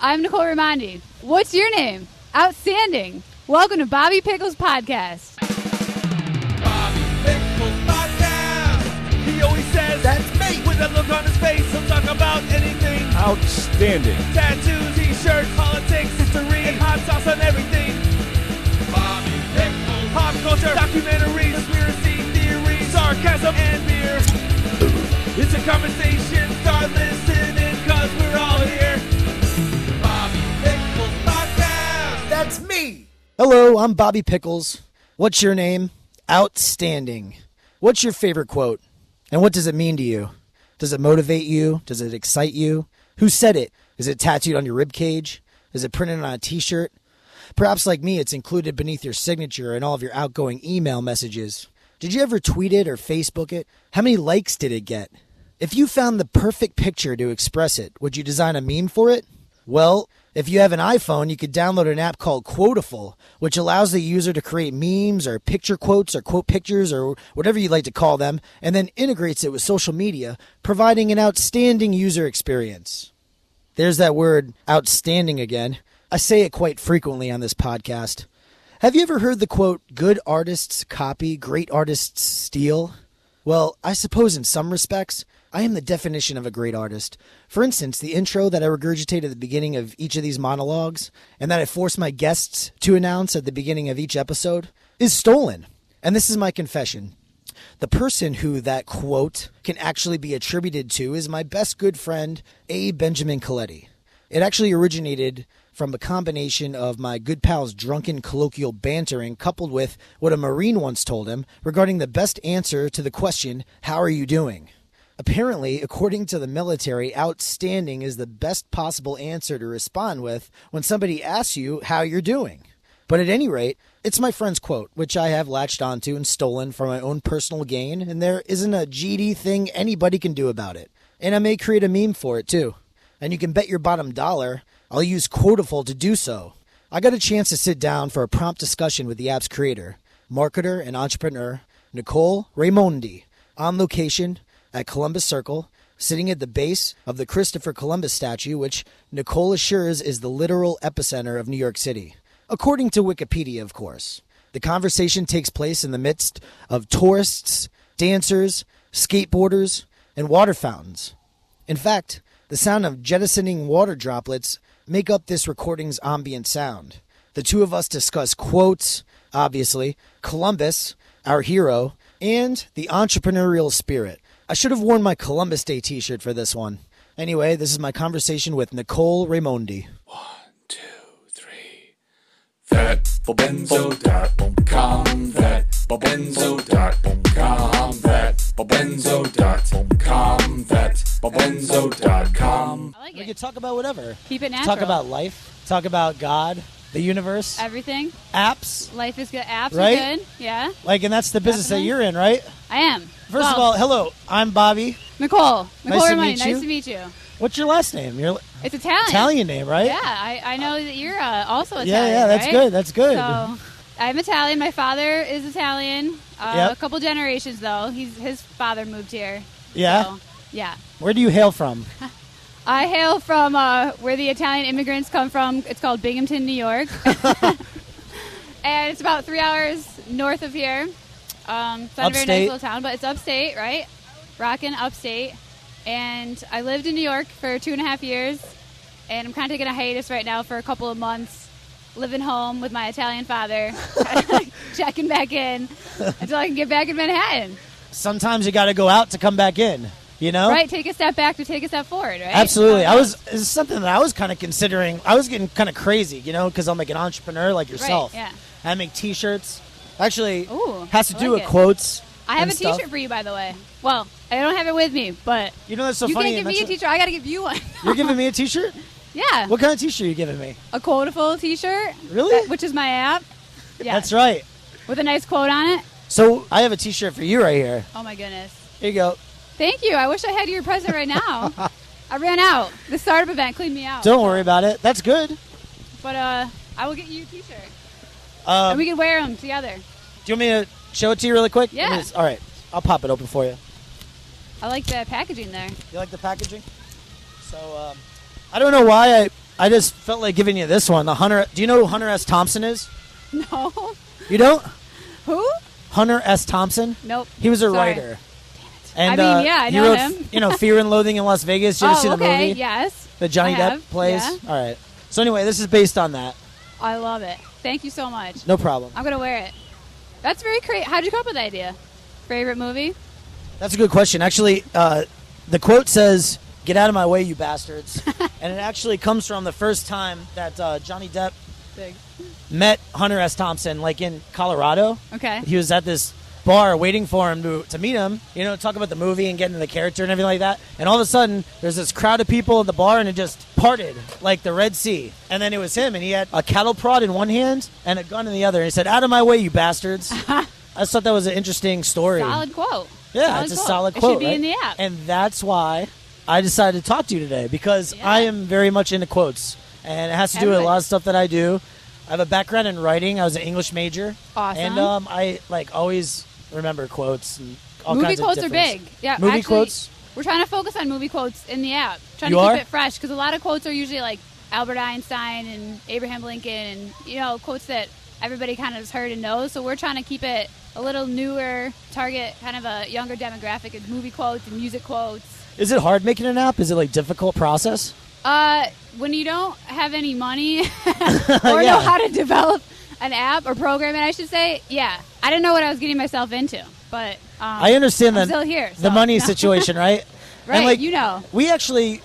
I'm Nicole Raymondi. What's your name? Outstanding. Welcome to Bobby Pickles Podcast. Bobby Pickles Podcast. He always says, that's me. With a look on his face, he'll talk about anything. Outstanding. Tattoos, t-shirts, politics, history, and hot sauce on everything. Bobby Pickles. Pop culture, documentaries, conspiracy theories, sarcasm, and beer. It's a conversation, start listening, cause we're all here. Bobby Pickles Podcast. That's me. Hello, I'm Bobby Pickles. What's your name? Outstanding. What's your favorite quote? And what does it mean to you? Does it motivate you? Does it excite you? Who said it? Is it tattooed on your rib cage? Is it printed on a t-shirt? Perhaps like me, it's included beneath your signature and all of your outgoing email messages. Did you ever tweet it or Facebook it? How many likes did it get? If you found the perfect picture to express it, would you design a meme for it? Well, if you have an iPhone, you could download an app called Quoteful, which allows the user to create memes or picture quotes or quote pictures or whatever you like to call them, and then integrates it with social media, providing an outstanding user experience. There's that word, outstanding, again. I say it quite frequently on this podcast. Have you ever heard the quote, good artists copy, great artists steal? Well, I suppose in some respects, I am the definition of a great artist. For instance, the intro that I regurgitate at the beginning of each of these monologues, and that I force my guests to announce at the beginning of each episode, is stolen. And this is my confession. The person who that quote can actually be attributed to is my best good friend, A. Benjamin Coletti. It actually originated from a combination of my good pal's drunken colloquial bantering coupled with what a Marine once told him regarding the best answer to the question, how are you doing? Apparently, according to the military, outstanding is the best possible answer to respond with when somebody asks you how you're doing. But at any rate, it's my friend's quote, which I have latched onto and stolen for my own personal gain, and there isn't a GD thing anybody can do about it. And I may create a meme for it, too. And you can bet your bottom dollar I'll use Quoteful to do so. I got a chance to sit down for a prompt discussion with the app's creator, marketer, and entrepreneur, Nicole Raymondi, on location at Columbus Circle, sitting at the base of the Christopher Columbus statue, which Nicole assures is the literal epicenter of New York City. According to Wikipedia, of course. The conversation takes place in the midst of tourists, dancers, skateboarders, and water fountains. In fact, the sound of jettisoning water droplets make up this recording's ambient sound. The two of us discuss quotes, obviously, Columbus, our hero, and the entrepreneurial spirit. I should have worn my Columbus Day t-shirt for this one. Anyway, this is my conversation with Nicole Raymondi. 1, 2, 3. Vet4benzo.com. Vet4benzo.com. Vet4benzo.com. Vet4benzo.com. I like We it. could talk about whatever. Keep it natural. Talk about life. Talk about God, the universe, everything. apps. Life is good. Apps Right? are good. Yeah, Like, and that's the business Definitely. that you're in, right? I am. First of all, hello. I'm Bobby. Nicole Nice to Raymondi, meet you. nice to meet you. What's your last name? Your It's Italian. Italian name, right? Yeah, I know that you're also Italian. Yeah, that's right? good. That's good. So, I'm Italian. My father is Italian. Yep. A couple generations, though. His father moved here. Yeah? So, yeah. Where do you hail from? I hail from where the Italian immigrants come from. It's called Binghamton, New York. And it's about 3 hours north of here. It's not a very Upstate. nice little town, but it's upstate, right? Rockin' upstate. And I lived in New York for 2.5 years. And I'm kind of taking a hiatus right now for a couple of months, living home with my Italian father, checking back in until I can get back in Manhattan. Sometimes you got to go out to come back in, you know? Right? Take a step back to take a step forward, right? Absolutely. It's something that I was kind of considering. I was getting kind of crazy, you know, because I'm like an entrepreneur like yourself. Right, yeah. I make T-shirts. Actually, Ooh, has to I do like with it. quotes. I have and a T-shirt stuff. for you, by the way. Well, I don't have it with me, but You know that's so you funny. can't give me a T-shirt. I got to give you one. You're giving me a T-shirt? Yeah. What kind of T-shirt are you giving me? A Quoteful T-shirt. Really? Which is my app. Yeah. That's right. With a nice quote on it. So I have a T-shirt for you right here. Oh, my goodness. Here you go. Thank you. I wish I had your present right now. I ran out. The startup event cleaned me out. Don't worry about it. That's good. But I will get you a T-shirt. And we can wear them together. Do you want me to show it to you really quick? Yeah. All right. I'll pop it open for you. I like the packaging there. You like the packaging? So, I don't know why I just felt like giving you this one. The Hunter. Do you know who Hunter S. Thompson is? No. You don't? Who? Hunter S. Thompson? Nope. He was a Sorry. writer. And, I mean, yeah, I he know wrote, him. Fear and Loathing in Las Vegas. Did you ever see the okay, movie? yes. That Johnny I Depp have, plays? yeah. All right. So anyway, this is based on that. I love it. Thank you so much. No problem. I'm going to wear it. That's very creative. How'd you come up with the idea? Favorite movie? That's a good question. Actually, the quote says, "Get out of my way, you bastards." And it actually comes from the first time that Johnny Depp Big. met Hunter S. Thompson, like in Colorado. Okay. He was at this bar waiting for him to meet him, talk about the movie and get into the character and everything like that. And all of a sudden, there's this crowd of people in the bar, and it just parted like the Red Sea. And then it was him, and he had a cattle prod in one hand and a gun in the other. And he said, "Out of my way, you bastards." I just thought that was an interesting story. Solid quote. Yeah, it's a solid quote. It should be right? in the app. And that's why I decided to talk to you today, because Yeah. I am very much into quotes. And it has to do with a lot of stuff that I do. I have a background in writing. I was an English major. Awesome. And I always remember quotes and all movie kinds of quotes are different- big. Yeah, Movie actually, quotes? We're trying to focus on movie quotes in the app. Trying You to are? keep it fresh, because a lot of quotes are usually like Albert Einstein and Abraham Lincoln and, quotes that everybody kind of has heard and knows. So we're trying to keep it a little newer, target kind of a younger demographic of movie quotes and music quotes. Is it hard making an app? Is it like difficult process? When you don't have any money or Yeah. know how to develop an app or program it, I should say, yeah. I didn't know what I was getting myself into, but I understand I'm still here. the so, money no. situation, right? Right, And like, you know. we actually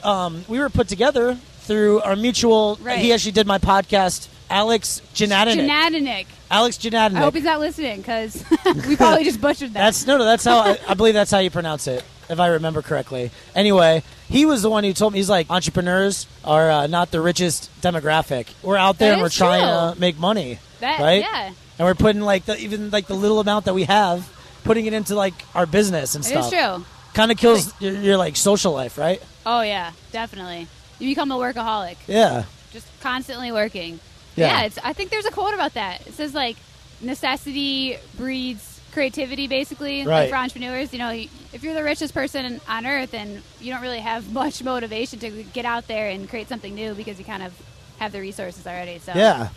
we were put together through our mutual. Right. He actually did my podcast, Alex Janadinik. Janadinik. Alex Janadinik. I hope he's not listening, because we probably just butchered that. That's how I believe that's how you pronounce it, if I remember correctly. Anyway, he was the one who told me, he's like, entrepreneurs are not the richest demographic. We're out there That and we're is trying true. to make money, That- right? yeah. And we're putting even the little amount that we have, putting it into like our business and It stuff. is true. Kind of kills your like social life, right? Oh, yeah, definitely. You become a workaholic, Yeah. just constantly working. Yeah. I think there's a quote about that. It says, like, necessity breeds creativity, basically, Right. like for entrepreneurs. If you're the richest person on earth, then you don't really have much motivation to get out there and create something new, because you kind of have the resources already. So Yeah.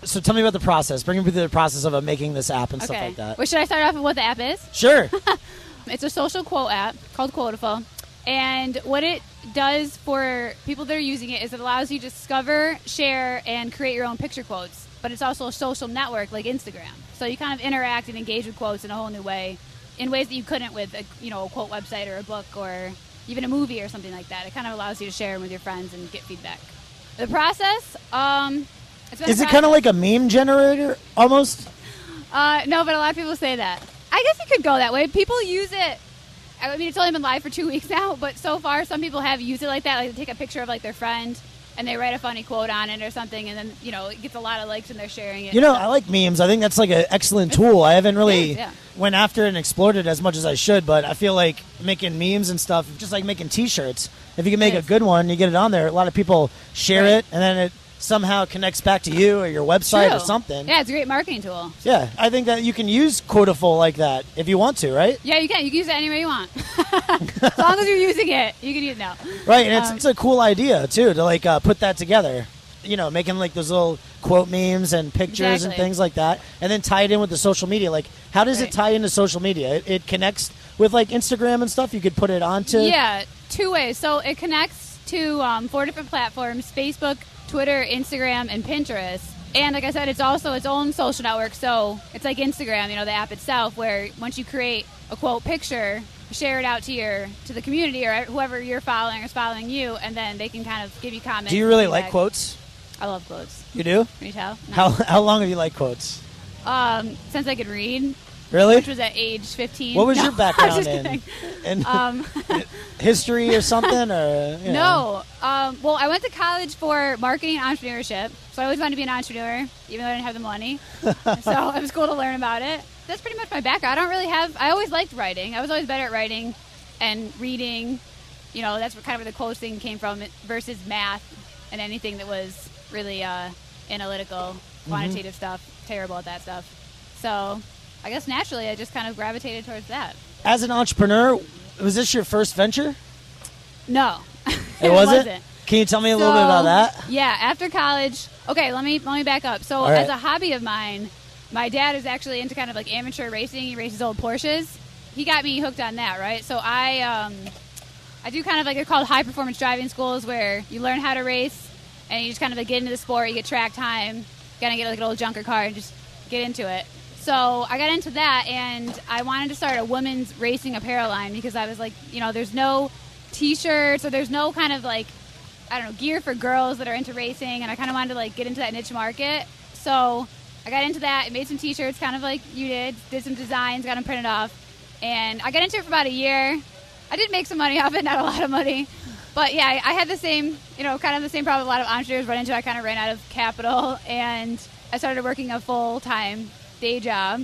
So tell me about the process. Bring me through the process of making this app and stuff Okay. like that. Well, should I start off with what the app is? Sure. It's a social quote app called Quotable. And what it does for people that are using it is it allows you to discover, share, and create your own picture quotes. But it's also a social network like Instagram. So you kind of interact and engage with quotes in a whole new way, in ways that you couldn't with a quote website or a book or even a movie or something like that. It kind of allows you to share them with your friends and get feedback. The process, Is it kind of like a meme generator almost? no, but a lot of people say that. I guess it could go that way. People use it. I mean, it's only been live for 2 weeks now, but so far some people have used it like that. Like, they take a picture of like their friend and they write a funny quote on it or something, and then it gets a lot of likes and they're sharing it. I like memes. I think that's like an excellent tool. I haven't really yeah. went after it and explored it as much as I should, but I feel like making memes and stuff, just like making T-shirts. If you can make a good one, you get it on there. A lot of people share Right. it, and then it somehow connects back to you or your website True. or something. Yeah, it's a great marketing tool. Yeah, I think that you can use Quotable like that if you want to, right? Yeah, you can. You can use it anywhere you want. As long as you're using it, you can use it now. Right, and it's a cool idea too to like put that together. Making like those little quote memes and pictures and Exactly. things like that, and then tie it in with the social media. Like, how does it Right. tie into social media? It connects with like Instagram and stuff. You could put it onto. Yeah, 2 ways. So it connects to 4 different platforms: Facebook, Twitter, Instagram, and Pinterest. And like I said, it's also its own social network. So it's like Instagram, the app itself, where once you create a quote picture, share it out to the community or whoever you're following is following you, and then they can kind of give you comments. Do you really and like feedback. quotes? I love quotes. You do? Can you tell? No. How long have you liked quotes? Since I could read, Really? which was at age 15. What was No, your I'm background just in? kidding. In history or something, or you know? No. Well, I went to college for marketing and entrepreneurship, so I always wanted to be an entrepreneur, even though I didn't have the money. So it was cool to learn about it. That's pretty much my background. I always liked writing. I was always better at writing and reading. That's kind of where the close thing came from versus math and anything that was really analytical, quantitative stuff. Terrible at that stuff. So I guess naturally I just kind of gravitated towards that. As an entrepreneur, was this your first venture? No. It wasn't? Can you tell me a little bit about that? Yeah, after college. Okay, let me back up. So, All right. as a hobby of mine, my dad is actually into kind of like amateur racing. He races old Porsches. He got me hooked on that, right? So I do kind of like, they're called high performance driving schools, where you learn how to race and you just kind of like get into the sport. You get track time. Gotta get like an old junker car and just get into it. So I got into that, and I wanted to start a women's racing apparel line because I was like, there's no T-shirts, or there's no kind of like, I don't know, gear for girls that are into racing, and I kind of wanted to like get into that niche market. So I got into that, made some T-shirts, kind of like you did some designs, got them printed off, and I got into it for about a year. I did make some money off it, not a lot of money. But yeah, I had the same, kind of the same problem a lot of entrepreneurs run into. I kind of ran out of capital, and I started working a full-time day job.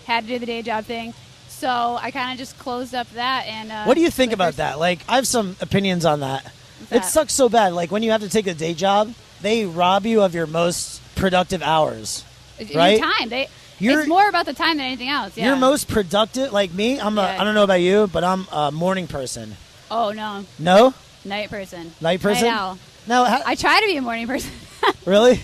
Had to do the day job thing. So I kind of just closed up that. And what do you think about that? Like, I have some opinions on that. It sucks so bad. Like, when you have to take a day job, they rob you of your most productive hours, right? Your time. It's more about the time than anything else. Yeah. You're most productive. Like me, I don't know about you, but I'm a morning person. Oh, no. No? Night person. Night person? Night owl. No. I try to be a morning person. Really?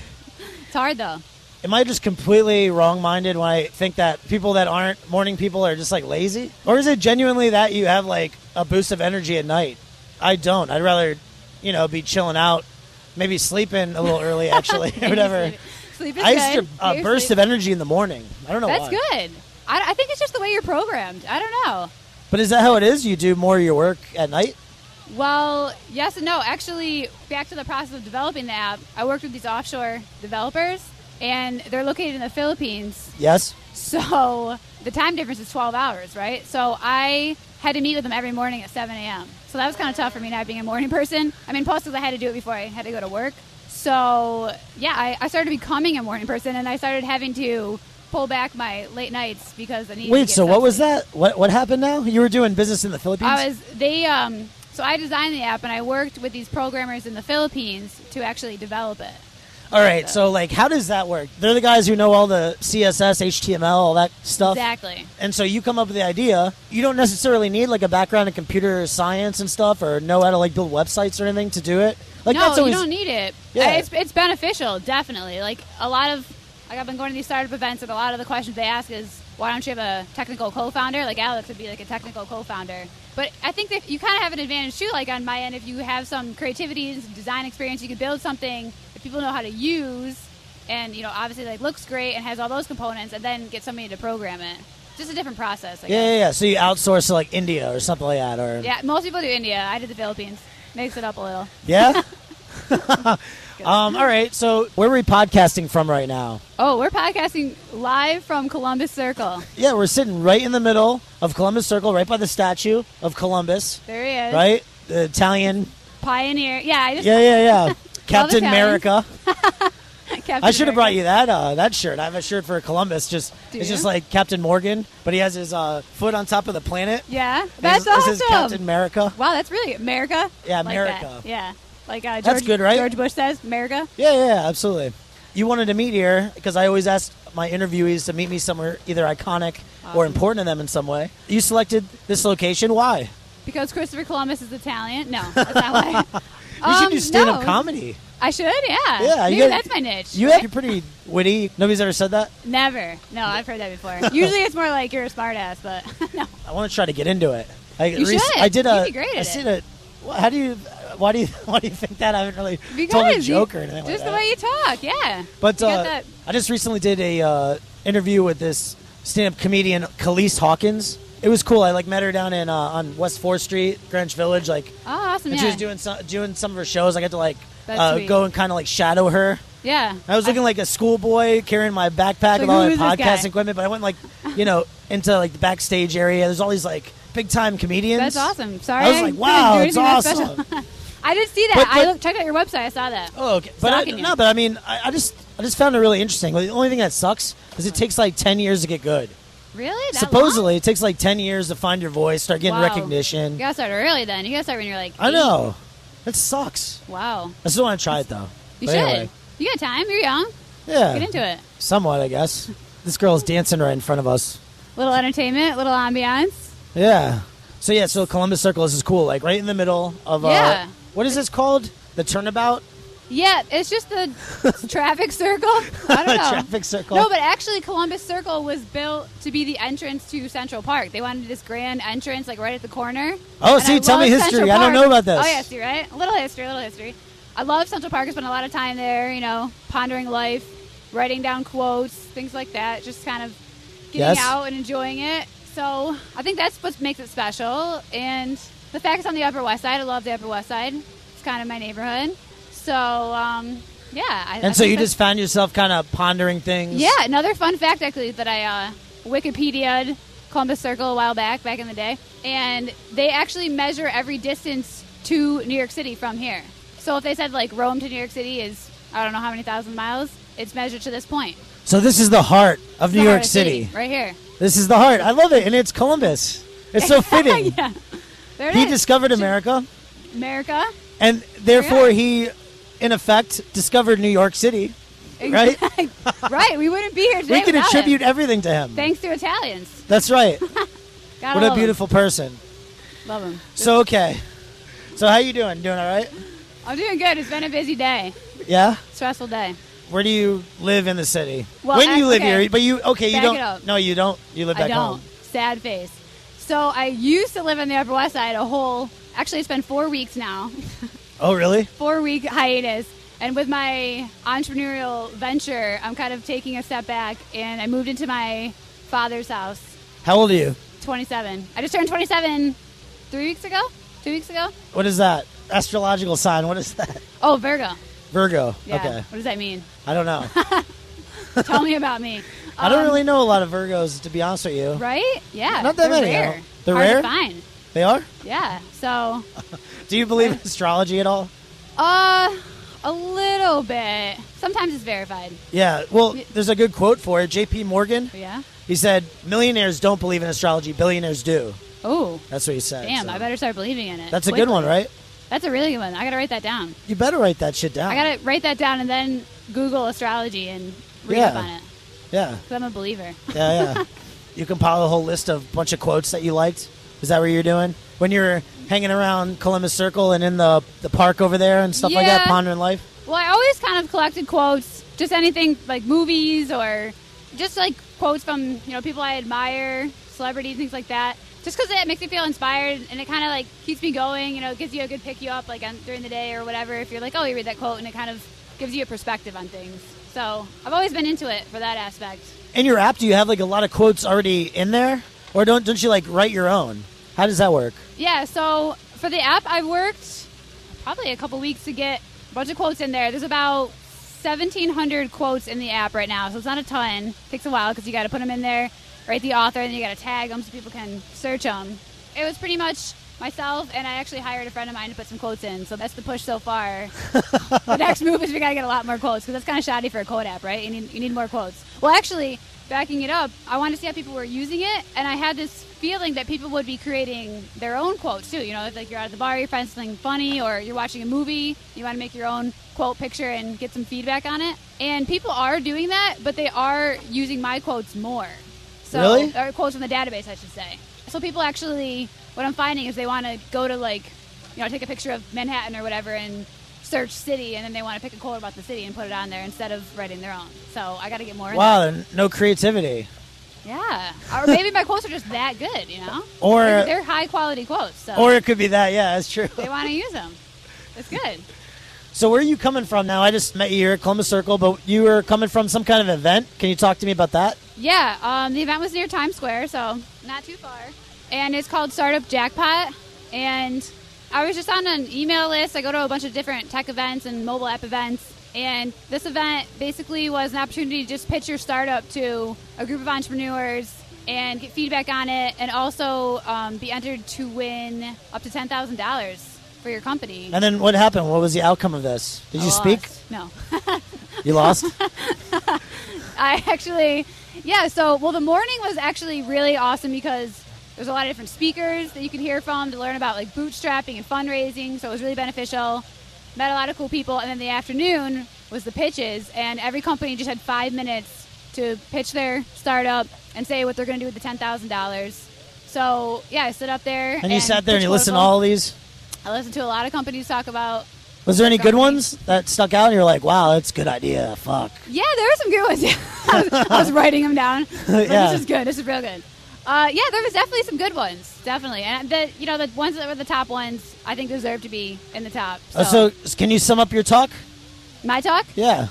It's hard, though. Am I just completely wrong-minded when I think that people that aren't morning people are just, like, lazy? Or is it genuinely that you have, like, a boost of energy at night? I don't. I'd rather, be chilling out, maybe sleeping a little early, actually, or whatever. Sleep is I good. used to a burst of energy in the morning. I don't know That's why. good. I think it's just the way you're programmed. I don't know. But is that how it is? You do more of your work at night? Well, yes and no. Actually, back to the process of developing the app, I worked with these offshore developers, and they're located in the Philippines. Yes. So the time difference is 12 hours, right? So I had to meet with them every morning at 7 a.m. So that was kind of tough for me, not being a morning person. I mean, plus because I had to do it before I had to go to work. So, yeah, I started becoming a morning person, and I started having to pull back my late nights because I needed to get so what was sleep. that? What happened now? You were doing business in the Philippines? So I designed the app, and I worked with these programmers in the Philippines to actually develop it. All right, so like, how does that work? They're the guys who know all the CSS, HTML, all that stuff. Exactly. And so you come up with the idea. You don't necessarily need like a background in computer science and stuff, or know how to like build websites or anything to do it. Like, No, that's always, you don't need it. Yeah. It's beneficial, definitely. Like I've been going to these startup events, and a lot of the questions they ask is, why don't you have a technical co-founder? Like Alex would be like a technical co-founder. But I think that you kind of have an advantage too, like on my end, if you have some creativity and some design experience, you can build something that people know how to use, and obviously like looks great and has all those components, and then get somebody to program it. Just a different process. I guess. Yeah. So you outsource to like India or something like that, or Yeah, most people do India. I did the Philippines. Mix it up a little. yeah. All right. So where are we podcasting from right now? Oh, we're podcasting live from Columbus Circle. Yeah, we're sitting right in the middle of Columbus Circle, right by the statue of Columbus. There he is. Right, the Italian. Pioneer. Yeah. Yeah. Captain Italians. America. Captain I should have America. brought you that shirt. I have a shirt for Columbus. It's you? just like Captain Morgan, but he has his foot on top of the planet. Yeah, that's This awesome. is Captain America. Wow, that's really America. Yeah, Like America. that. Yeah, like George, That's good, right? George Bush says, America. Yeah, absolutely. You wanted to meet here because I always ask my interviewees to meet me somewhere either iconic or important to them in some way. You selected this location. Why? Because Christopher Columbus is Italian. No, that's not why. You should do stand-up no. comedy. I should, yeah. Yeah, Maybe that's my niche. You're pretty witty. Nobody's ever said that. Never. No, I've heard that before. Usually it's more like you're a smartass, but no. I want to try to get into it. You should. I did a. You'd be great at it. How do you? Why do you think that? I haven't really Because told a joke or anything like just that. the way you talk, yeah. But You got that. I just recently did a interview with this stand-up comedian, Khalees Hawkins. It was cool. I met her down in on West 4th Street, Greenwich Village. Oh, awesome, and yeah. she was doing some of her shows. I got to That's sweet. go and kind of shadow her. Yeah. I was looking like a schoolboy carrying my backpack with Like, all who my is this podcast guy? equipment, but I went into the backstage area. There's all these big time comedians. That's awesome. Sorry. I was like, wow, couldn't it's do anything that awesome. special. I did see that. But- Checked out your website. I saw that. Oh, okay. Stalking you. But I mean, I just found it really interesting. The only thing that sucks is it takes 10 years to get good. Really? That Supposedly, it takes 10 years to find your voice, start getting Wow. recognition. You gotta start early then. You gotta start when you're like. I 8. know. That sucks. Wow. I still want to try it though. You But should. anyway. You got time. You're young. Yeah. Get into it. Somewhat, I guess. This girl is dancing right in front of us. Little entertainment, little ambiance. Yeah. So Columbus Circle, this is cool. Right in the middle of Yeah. what is this called? The turnabout? Yeah, it's just the traffic circle. I don't know. Traffic circle. No, but actually Columbus Circle was built to be the entrance to Central Park. They wanted this grand entrance, like right at the corner. Oh, And see, I tell me love history. Central I don't Park. know about this. Oh, yeah, see, right? A little history. I love Central Park. I spent a lot of time there, pondering life, writing down quotes, things like that, just kind of getting out and enjoying it. So I think that's what makes it special. And the fact it's on the Upper West Side, I love the Upper West Side. It's kind of my neighborhood. So, yeah. And so you just found yourself kind of pondering things? Yeah, another fun fact, actually, that I Wikipedia'd Columbus Circle a while back in the day. And they actually measure every distance to New York City from here. So if they said, like, Rome to New York City is, I don't know how many thousand miles, it's measured to this point. So this is the heart of New York City. Right here. This is the heart. I love it. And it's Columbus. It's so fitting. Yeah. There it He is. discovered America. America. And therefore he, in effect, discovered New York City. Right? Right. We wouldn't be here today We can without attribute him. everything to him. Thanks to Italians. That's right. Gotta What a love beautiful person. him. Love him. So, okay. So how you doing? Doing all right? I'm doing good. It's been a busy day. Yeah? Stressful day. Where do you live in the city? Well, when you live okay. here, but you Back don't. it up. No, you don't. You live I back don't. home. Sad face. So I used to live on the Upper West Side actually it's been 4 weeks now. Oh, really? 4-week hiatus. And with my entrepreneurial venture, I'm kind of taking a step back, and I moved into my father's house. How old are you? 27. I just turned 27 2 weeks ago. What is that? Astrological sign. What is that? Oh, Virgo. Virgo. Yeah. Okay. What does that mean? I don't know. Tell me about me. I don't really know a lot of Virgos, to be honest with you. Right? Yeah. Not that they're many. Rare. They're Hard rare? to find. They are? Yeah. So, Do you believe in astrology at all? a little bit. Sometimes it's verified. Yeah. Well, there's a good quote for it. J.P. Morgan. Yeah. He said, "Millionaires don't believe in astrology. Billionaires do." Oh. That's what he said. Damn, so. I better start believing in it. That's a good one, right? That's a really good one. I gotta write that down. You better write that shit down. I gotta write that down and then Google astrology and read Yeah. up on it. Yeah. 'Cause I'm a believer. Yeah. You compile a whole list of a bunch of quotes that you liked. Is that what you're doing? When you're hanging around Columbus Circle and in the park over there and stuff like that, Yeah. pondering life? Well, I always kind of collected quotes, just anything like movies or just like quotes from people I admire, celebrities, things like that. Just because it makes me feel inspired and it kind of like keeps me going. It gives you a good pick you up like during the day or whatever. If you're like, oh, you read that quote, and it kind of gives you a perspective on things. So I've always been into it for that aspect. In your app, do you have like a lot of quotes already in there, or don't you like write your own? How does that work? Yeah. So for the app, I worked probably a couple weeks to get a bunch of quotes in there. There's about 1,700 quotes in the app right now, so it's not a ton. Takes a while because you got to put them in there, write the author, and then you got to tag them so people can search them. It was pretty much myself, and I actually hired a friend of mine to put some quotes in, so that's the push so far. The next move is we got to get a lot more quotes because that's kind of shoddy for a quote app, right? You need more quotes. Well, actually, backing it up, I wanted to see how people were using it, and I had this feeling that people would be creating their own quotes too. If like you're out at the bar, you find something funny, or you're watching a movie, you want to make your own quote picture and get some feedback on it. And people are doing that, but they are using my quotes more. So, Really? Or quotes from the database, I should say. So people actually, what I'm finding is they want to go to take a picture of Manhattan or whatever and search city, and then they want to pick a quote about the city and put it on there instead of writing their own. So I got to get more. Wow, in that. no creativity. Yeah, or maybe my quotes are just that good, Or they're high quality quotes. So or it could be that. Yeah, that's true. they want to use them. It's good. So where are you coming from now? I just met you here at Columbus Circle, but you were coming from some kind of event. Can you talk to me about that? Yeah, the event was near Times Square, so not too far. And it's called Startup Jackpot. And I was just on an email list. I go to a bunch of different tech events and mobile app events. And this event basically was an opportunity to just pitch your startup to a group of entrepreneurs and get feedback on it, and also be entered to win up to $10,000 for your company. And then what happened? What was the outcome of this? Did you speak? No. You lost? I actually, the morning was actually really awesome because there's a lot of different speakers that you can hear from to learn about like bootstrapping and fundraising, so it was really beneficial. Met a lot of cool people, and then the afternoon was the pitches, and every company just had 5 minutes to pitch their startup and say what they're going to do with the $10,000. So, I stood up there. And you sat there and you pitched listened to Oracle. all these? I listened to a lot of companies talk about Was there any good company. ones that stuck out? And you're like, wow, that's a good idea. Fuck. Yeah, there were some good ones. I was writing them down. Like, Yeah. This is good. This is real good. Yeah, there was definitely some good ones. Definitely. And the ones that were the top ones, I think deserve to be in the top. So can you sum up your talk? My talk? Yeah.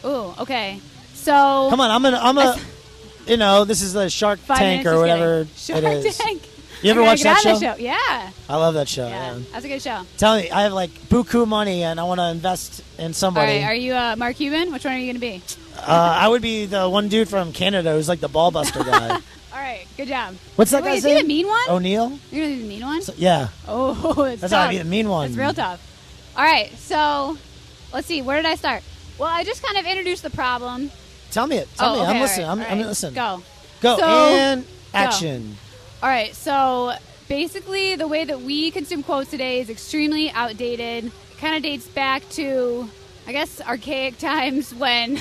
Ooh, okay. So Come on, this is the Shark 5 Tank minutes, or just whatever kidding. it is. Shark Tank. You ever I gotta watch get that on show? Yeah. I love that show. Yeah. Yeah. That's a good show. Tell me, I have like buku money and I want to invest in All somebody. right. Are you Mark Cuban? Which one are you going to be? I would be the one dude from Canada who's like the ball buster guy. All right. Good job. What's that Wait, guy's is he name? the mean one? O'Neill? You're going to be the mean one? Yeah. Oh, it's That's tough. how I'd be the mean one. It's real tough. All right. So let's see. Where did I start? Well, I just kind of introduced the problem. Tell me it. Tell me. Okay, I'm all listening. right, I'm all right. listening. Go. Go. So- and action. All right, so basically the way that we consume quotes today is extremely outdated. It kind of dates back to, I guess, archaic times when,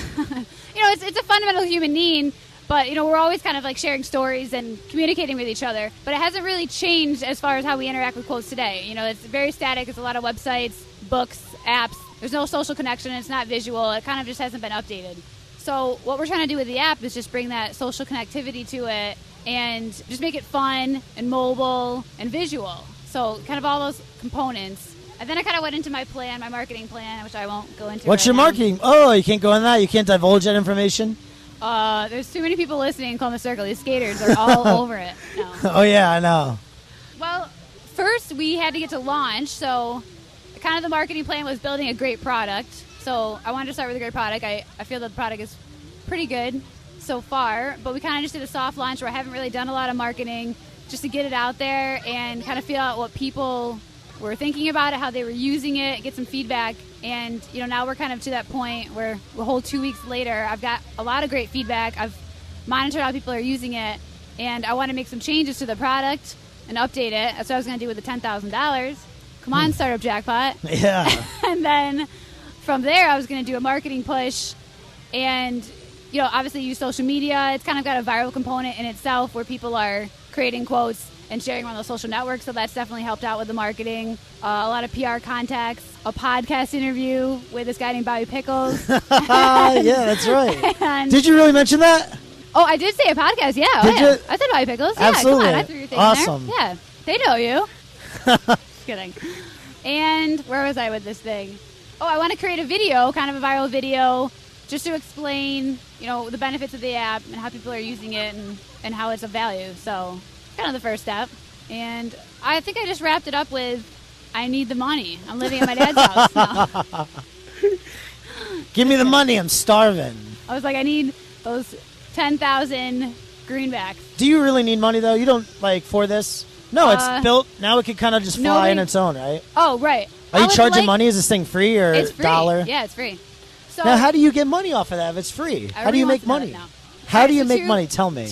it's a fundamental human need, but, we're always kind of like sharing stories and communicating with each other. But it hasn't really changed as far as how we interact with quotes today. It's very static. It's a lot of websites, books, apps. There's no social connection. It's not visual. It kind of just hasn't been updated. So what we're trying to do with the app is just bring that social connectivity to it and just make it fun and mobile and visual. So kind of all those components. And then I kind of went into my marketing plan, which I won't go into. What's right your now. marketing? Oh, you can't go in that? You can't divulge that information? There's too many people listening in Columbus Circle. These skaters are all over it. No. Oh, yeah, I know. Well, first we had to get to launch. So kind of the marketing plan was building a great product. So I wanted to start with a great product. I feel that the product is pretty good so far, but we kind of just did a soft launch where I haven't really done a lot of marketing just to get it out there and kind of feel out what people were thinking about it, how they were using it, get some feedback. And, now we're kind of to that point where a whole 2 weeks later, I've got a lot of great feedback. I've monitored how people are using it, and I want to make some changes to the product and update it. That's what I was going to do with the $10,000. Come on, Startup Jackpot. Yeah. And then from there, I was going to do a marketing push and, obviously use social media. It's kind of got a viral component in itself where people are creating quotes and sharing on those social networks. So that's definitely helped out with the marketing. A lot of PR contacts, a podcast interview with this guy named Bobby Pickles. Yeah, that's right. And, Did you really mention that? oh, I did say a podcast. Yeah. Did yeah. you? I said Bobby Pickles. Yeah, Absolutely. come on. I threw your thing Awesome. in there. Yeah. They know you. Just kidding. And where was I with this thing? Oh, I want to create a video, kind of a viral video, just to explain, the benefits of the app and how people are using it and how it's of value. So, kind of the first step. And I think I just wrapped it up with, I need the money. I'm living at my dad's house now. Give me the money. I'm starving. I was like, I need those 10,000 greenbacks. Do you really need money, though? You don't, for this? No, it's built. Now it can kind of just fly nobody- in its own, right? Oh, right. Are I you would charging money? Is this thing free or It's free. dollar? Yeah, it's free. So Now, how do you get money off of that if it's free? How do you make money? How do you make money? Tell me.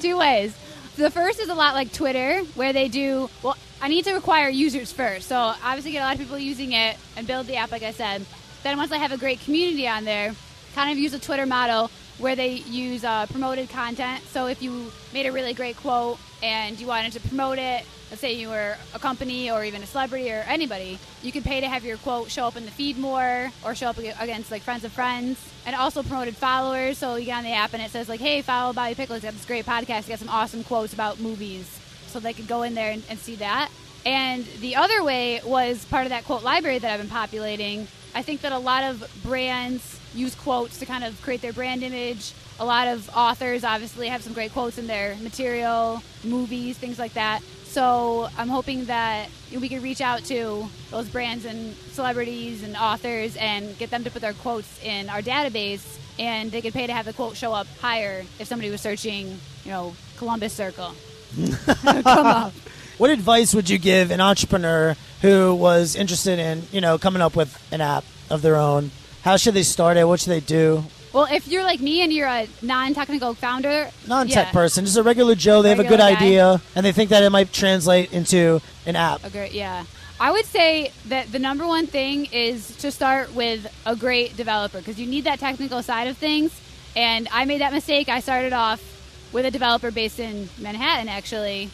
Two ways. The first is a lot like Twitter, where they do, well, I need to acquire users first. So obviously get a lot of people using it and build the app, like I said. Then once I have a great community on there, kind of use a Twitter model where they use promoted content. So if you made a really great quote and you wanted to promote it, let's say you were a company or even a celebrity or anybody, you could pay to have your quote show up in the feed more or show up against friends of friends. And also promoted followers. So you get on the app and it says hey, follow Bobby Pickles. He's got this great podcast. He's got some awesome quotes about movies. So they could go in there and see that. And the other way was part of that quote library that I've been populating. I think that a lot of brands use quotes to kind of create their brand image. A lot of authors obviously have some great quotes in their material, movies, things like that. So I'm hoping that we could reach out to those brands and celebrities and authors and get them to put their quotes in our database, and they could pay to have the quote show up higher if somebody was searching, Columbus Circle. Come up. What advice would you give an entrepreneur who was interested in, coming up with an app of their own? How should they start it? What should they do? Well, if you're like me and you're a non-technical founder, Non-tech yeah. person, just a regular Joe. They have a good Regular guy. idea, and they think that it might translate into an app. Yeah. I would say that the number one thing is to start with a great developer because you need that technical side of things. And I made that mistake. I started off with a developer based in Manhattan, actually,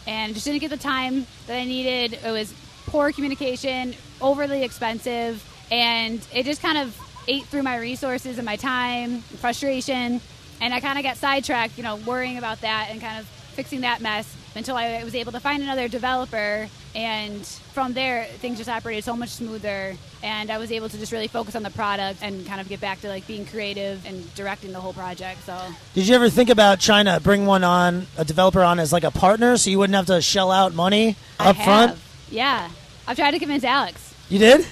and just didn't get the time that I needed. It was poor communication, overly expensive, and it just kind of ate through my resources and my time, frustration, and I kind of got sidetracked, worrying about that and kind of fixing that mess until I was able to find another developer, and from there things just operated so much smoother, and I was able to just really focus on the product and kind of get back to like being creative and directing the whole project. So Did you ever think about trying to bring a developer on as like a partner so you wouldn't have to shell out money up front? Yeah. I've tried to convince Alex. You did?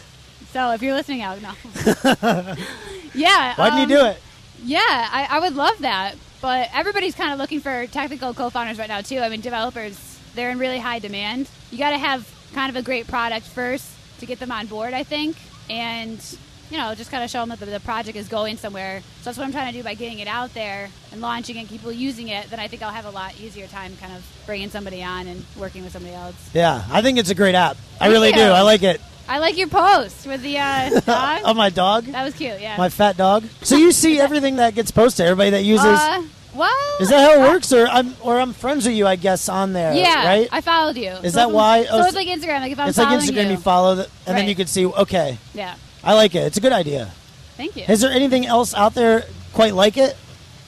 So if you're listening, Alex, no. Yeah. Why didn't you do it? Yeah, I would love that. But everybody's kind of looking for technical co-founders right now, too. I mean, developers, they're in really high demand. You got to have kind of a great product first to get them on board, I think. And, just kind of show them that the project is going somewhere. So that's what I'm trying to do by getting it out there and launching it, people using it. Then I think I'll have a lot easier time kind of bringing somebody on and working with somebody else. Yeah, I think it's a great app. I Thank really you. do. I like it. I like your post with the dog. Oh, my dog? That was cute, yeah. My fat dog. So you see everything that gets posted, everybody that uses... Well... Is that how it works? Or I'm friends with you, I guess, on there, yeah, right? I followed you. Is that why? So it's like Instagram. Like if I'm it's like following Instagram, you follow, and then Right. you can see, okay. Yeah. I like it. It's a good idea. Thank you. Is there anything else out there quite like it?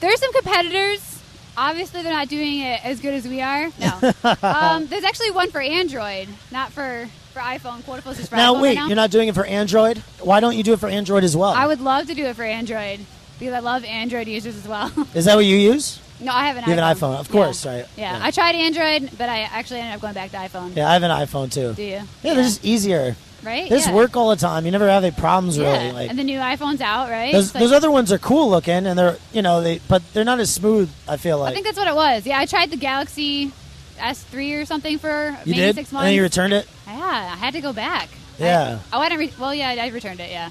There's some competitors. Obviously, they're not doing it as good as we are. No. There's actually one for Android, not for iPhone. Quotafos is for Now, iPhone wait, right now. you're not doing it for Android? Why don't you do it for Android as well? I would love to do it for Android because I love Android users as well. Is that what you use? No, I have an iPhone. You have an iPhone, of course, Yeah. right? Yeah. I tried Android, but I actually ended up going back to iPhone. Yeah, I have an iPhone too. Do you? Yeah, they're just easier. Right? They just Yeah. work all the time. You never have any problems Yeah. really. Like And the new iPhone's out, right? those, It's like- those other ones are cool looking, and they're but they're not as smooth. I feel like I think that's what it was. Yeah, I tried the Galaxy S3 or something for you maybe did, 6 and months. then you returned it. Yeah, I had to go back. Yeah. I returned it, yeah.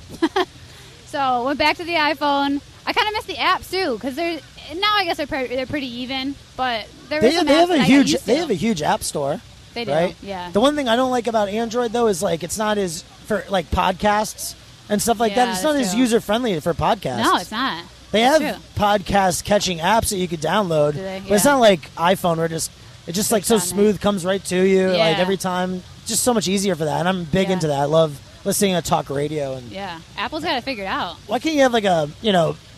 So, went back to the iPhone. I kind of miss the apps, too, because now I guess they're pretty even, but there They were some have apps that I a got huge used to. they have a huge app store. They do, right? yeah. The one thing I don't like about Android though is like it's not as for like podcasts and stuff like that. Yeah, It's not that's as true. user friendly for podcasts. No, it's not. They That's have true. podcast catching apps that you could download, Do they? but it's Yeah. not like iPhone where it's just like so on there. smooth, comes right to you like Yeah. every time. Just so much easier for that, and I'm big Yeah. into that. I love listening to talk radio, and Yeah. Apple's got it figured out. why can't you have like a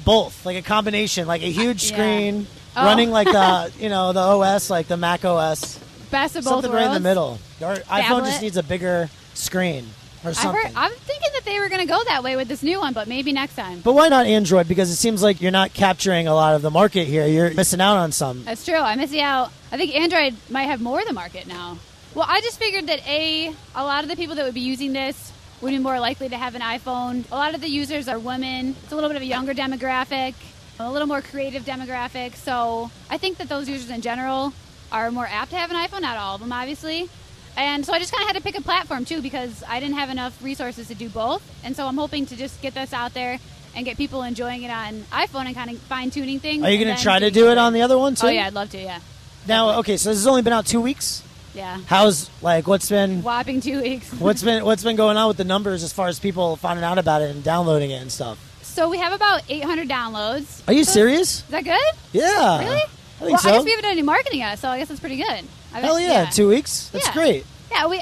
both, like a combination, like a huge Yeah. screen Oh. running like the the OS, like the Mac OS. Best of both Something worlds. right in the middle. Or iPhone Tablet. just needs a bigger screen or something. I'm thinking that they were going to go that way with this new one, but maybe next time. But why not Android? Because it seems like you're not capturing a lot of the market here. You're missing out on some. That's true. I'm missing out. I think Android might have more of the market now. Well, I just figured that a lot of the people that would be using this would be more likely to have an iPhone. A lot of the users are women. It's a little bit of a younger demographic, a little more creative demographic. So I think that those users in general are more apt to have an iPhone. Not all of them, obviously. And so I just kind of had to pick a platform, too, because I didn't have enough resources to do both. And so I'm hoping to just get this out there and get people enjoying it on iPhone and kind of fine-tuning things. Are you going to try to do it on the other one, too? Oh, yeah, I'd love to, yeah. Now, okay, so this has only been out 2 weeks. Yeah. What's been Whopping 2 weeks. what's been going on with the numbers as far as people finding out about it and downloading it and stuff? So we have about 800 downloads. Are you So- serious? Is that good? Yeah. Really? I think Well, so. I guess we haven't done any marketing yet, so I guess that's pretty good. Hell yeah, 2 weeks. That's Yeah. great. Yeah, we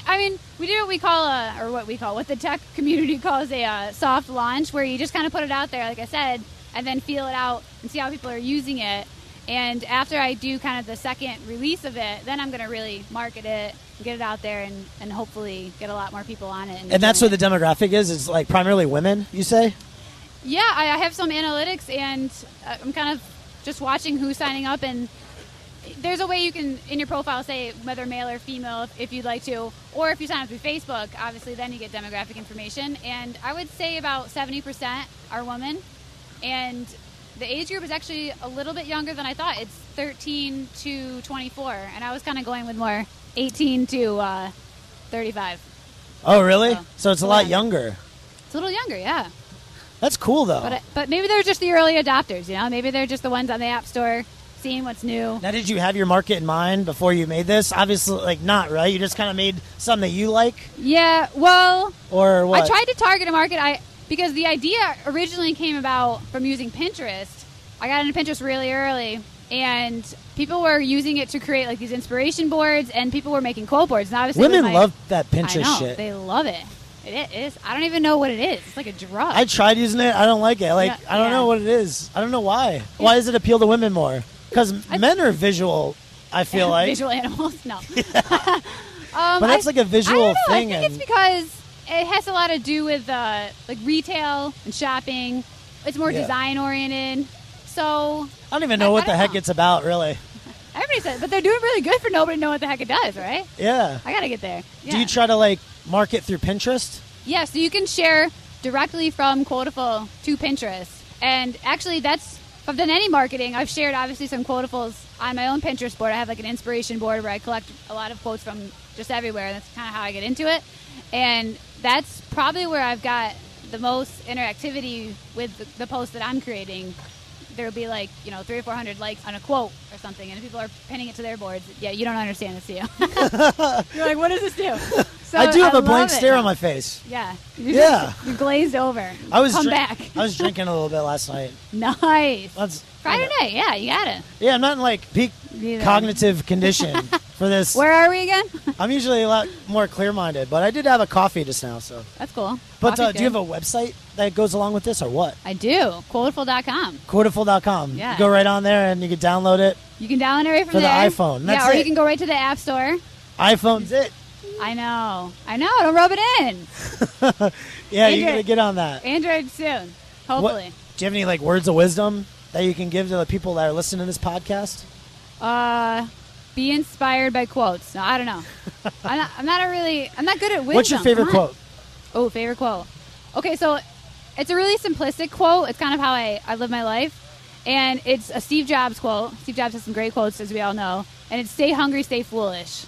do what the tech community calls a soft launch, where you just kind of put it out there, like I said, and then feel it out and see how people are using it. And after I do kind of the second release of it, then I'm going to really market it, get it out there, and hopefully get a lot more people on it. And that's what enjoying the it. demographic is. It's like primarily women, you say? Yeah, I have some analytics, and I'm kind of just watching who's signing up, and there's a way you can, in your profile, say whether male or female if you'd like to, or if you sign up through Facebook, obviously then you get demographic information. And I would say about 70% are women, and the age group is actually a little bit younger than I thought. It's 13 to 24, and I was kind of going with more 18 to 35. Oh, really? So it's a lot yeah. younger. It's a little younger, yeah. That's cool, though. But maybe they're just the early adopters, Maybe they're just the ones on the App Store seeing what's new. Now, did you have your market in mind before you made this? Obviously, like, not, right? You just kind of made something that you like? Yeah, well, Or what? I tried to target a market because the idea originally came about from using Pinterest. I got into Pinterest really early, and people were using it to create like these inspiration boards, and people were making quote boards. And obviously Women with love that Pinterest I know, shit. they love it. It is. I don't even know what it is. It's like a drug. I tried using it. I don't like it. Like, Yeah, I don't know what it is. I don't know why. Why does it appeal to women more? Because men are visual, I feel like. Visual animals? No. But that's like a visual I don't know. thing. I think it's because it has a lot to do with like retail and shopping. It's more design oriented. So I don't even know what the heck it's about, really. everybody says, but they're doing really good for nobody to know what the heck it does, right? Yeah. I gotta get there. Yeah. Do you try to like market through Pinterest? Yeah, so you can share directly from Quotaful to Pinterest. And actually, if I've done any marketing, I've shared obviously some Quotafuls on my own Pinterest board. I have like an inspiration board where I collect a lot of quotes from just everywhere. That's kind of how I get into it. And that's probably where I've got the most interactivity with the post that I'm creating. There'll be like, 300 or 400 likes on a quote or something, and people are pinning it to their boards. Yeah, you don't understand this, do you? You're like, what does this do? So I do have a blank love it. stare on my face. Yeah. Yeah. You're glazed over. Come back. I was drinking a little bit last night. Nice. That's Friday night, yeah, you got it. Yeah, I'm not in like peak Neither. cognitive condition for this. Where are we again? I'm usually a lot more clear-minded, but I did have a coffee just now, so. That's cool. But Coffee's do you have good. a website that goes along with this, or what? I do. Quotaful.com. Quotaful.com. Yeah. You go right on there and you can download it. You can download it right from For the there. iPhone. That's or it. you can go right to the App Store. iPhone's it. I know. Don't rub it in. Yeah, you Android. gotta get on that. Android soon. Hopefully. Do you have any like words of wisdom that you can give to the people that are listening to this podcast? Be inspired by quotes. No, I don't know. I'm not good at wisdom. What's your favorite Come on. quote? Oh, favorite quote. Okay, so it's a really simplistic quote. It's kind of how I live my life. And it's a Steve Jobs quote. Steve Jobs has some great quotes, as we all know. And it's stay hungry, stay foolish.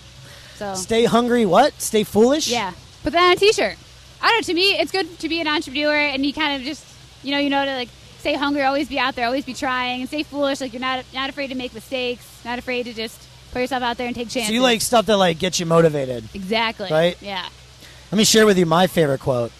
So Stay hungry, what? Stay foolish? yeah, put that on a T-shirt. I don't know. To me, it's good to be an entrepreneur, and you kind of just, to like stay hungry, always be out there, always be trying, and stay foolish. Like you're not afraid to make mistakes, not afraid to just put yourself out there and take chances. So you like stuff that like gets you motivated. exactly Right? Yeah. Let me share with you my favorite quote.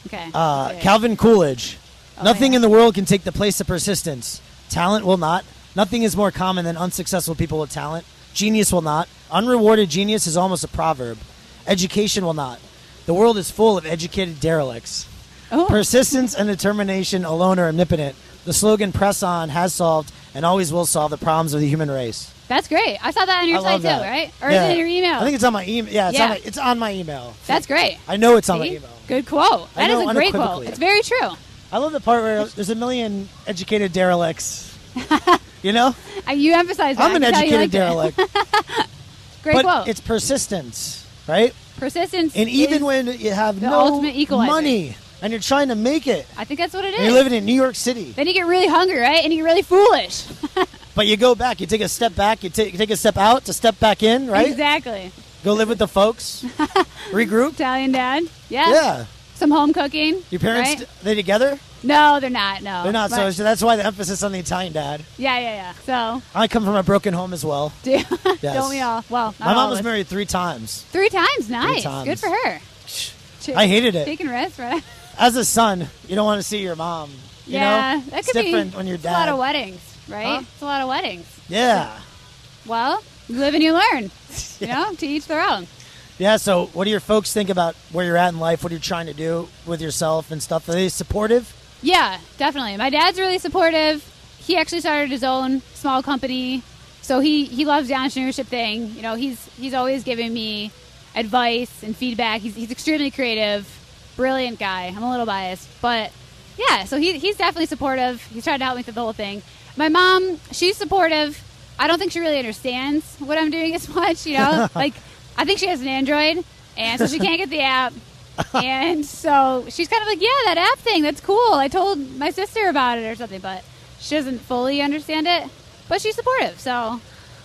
Okay. Calvin Coolidge. Nothing yeah. in the world can take the place of persistence. Talent will not. Nothing is more common than unsuccessful people with talent. Genius will not. Unrewarded genius is almost a proverb. Education will not. The world is full of educated derelicts. Oh. Persistence and determination alone are omnipotent. The slogan "Press on" has solved and always will solve the problems of the human race. That's great. I saw that on your I site love too, that. right? Or Yeah. is it in your email? I think it's on my email. Yeah, Yeah. it's on my email. That's great. I know it's on my See? email. Good quote. I That is know a great quote. unequivocally. It's very true. I love the part where there's a million educated derelicts. You know? You emphasize that. I'm an I can tell you educated liked it. derelict. Great But quote. it's persistence, right? Persistence. And even is- when you have the no ultimate equalizer. money and you're trying to make it, I think that's what it is. and you're living in New York City, Then you get really hungry, right? And you get really foolish. but you go back, you take a step back, you take a step out to step back in, right? Exactly. Go live with the folks, regroup. Italian dad. Yeah. Yeah. Some home cooking. Your parents, right? they together? No, they're not. No. They're not, But- so that's why the emphasis on the Italian dad. Yeah. So, I come from a broken home as well. Yes. Yes. Don't we all? Well, not My all mom of was us. married 3 times. 3 times. Nice. times. Good for her. I hated it. Taking risks, right? As a son, you don't want to see your mom. You yeah. know? That It's could be different when you're it's a lot dad. of weddings, right? Huh? It's a lot of weddings. Yeah. Well, you live and you learn. You know, to each their own. Yeah, so what do your folks think about where you're at in life, what you're trying to do with yourself and stuff? Are they supportive? Yeah, definitely. My dad's really supportive. He actually started his own small company, so he loves the entrepreneurship thing. You know, he's always giving me advice and feedback. He's extremely creative, brilliant guy. I'm a little biased, but yeah. So he's definitely supportive. He's tried to help me through the whole thing. My mom, she's supportive. I don't think she really understands what I'm doing as much. You know, like I think she has an Android, and so she can't get the app. And so she's kind of like, yeah, that app thing, that's cool. I told my sister about it or something, but she doesn't fully understand it. But she's supportive, so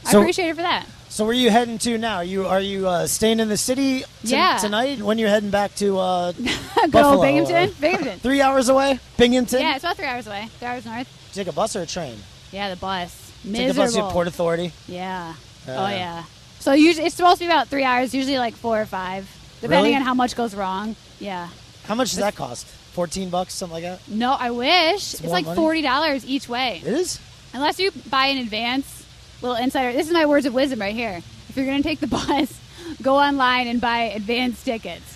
I So- appreciate her for that. So where are you heading to now? Are you staying in the city Yeah. tonight? When you're heading back to Good Buffalo, old Binghamton. Binghamton. 3 hours away? Binghamton? Yeah, it's about 3 hours away. 3 hours north. Take a bus or a train? Yeah, the bus. Take Miserable. the bus to Port Authority? Yeah. Yeah. Oh, yeah. So usually it's supposed to be about 3 hours, usually like 4 or 5, depending Really? on how much goes wrong. Yeah. How much does that cost? $14, something like that? No, I wish. It's more like money? $40 each way. It is? Unless you buy in advance, little insider. This is my words of wisdom right here. If you're going to take the bus, go online and buy advance tickets.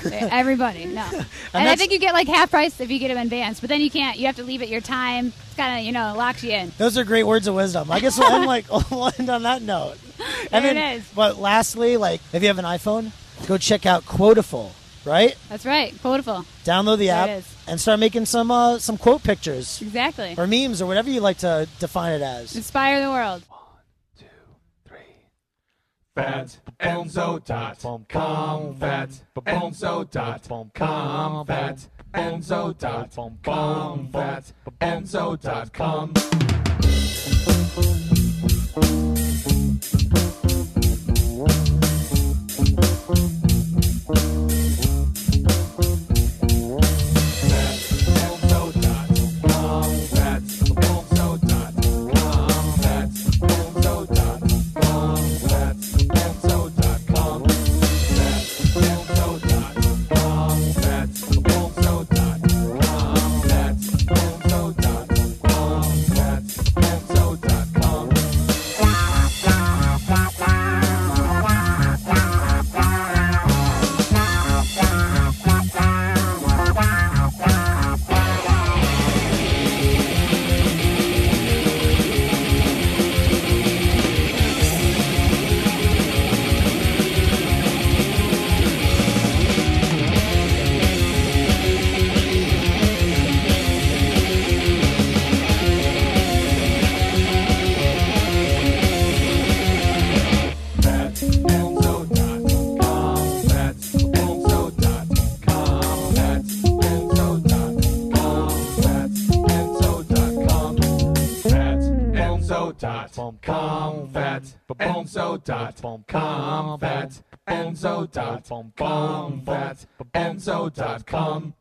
Everybody, no. And I think you get like half price if you get them in advance, but then you can't. You have to leave it your time. It's kind of, locks you in. Those are great words of wisdom. I guess we'll end on that note. And There then, it is. But lastly, if you have an iPhone, go check out Quoteful, right? That's right. Quoteful. Download the There app it is. and start making some quote pictures Exactly. or memes or whatever you like to define it as. Inspire the world. FatEnzo.com. FatEnzo.com. FatEnzo.com. FatEnzo.com. FatEnzo.com. FatEnzo.com. FatEnzo.com.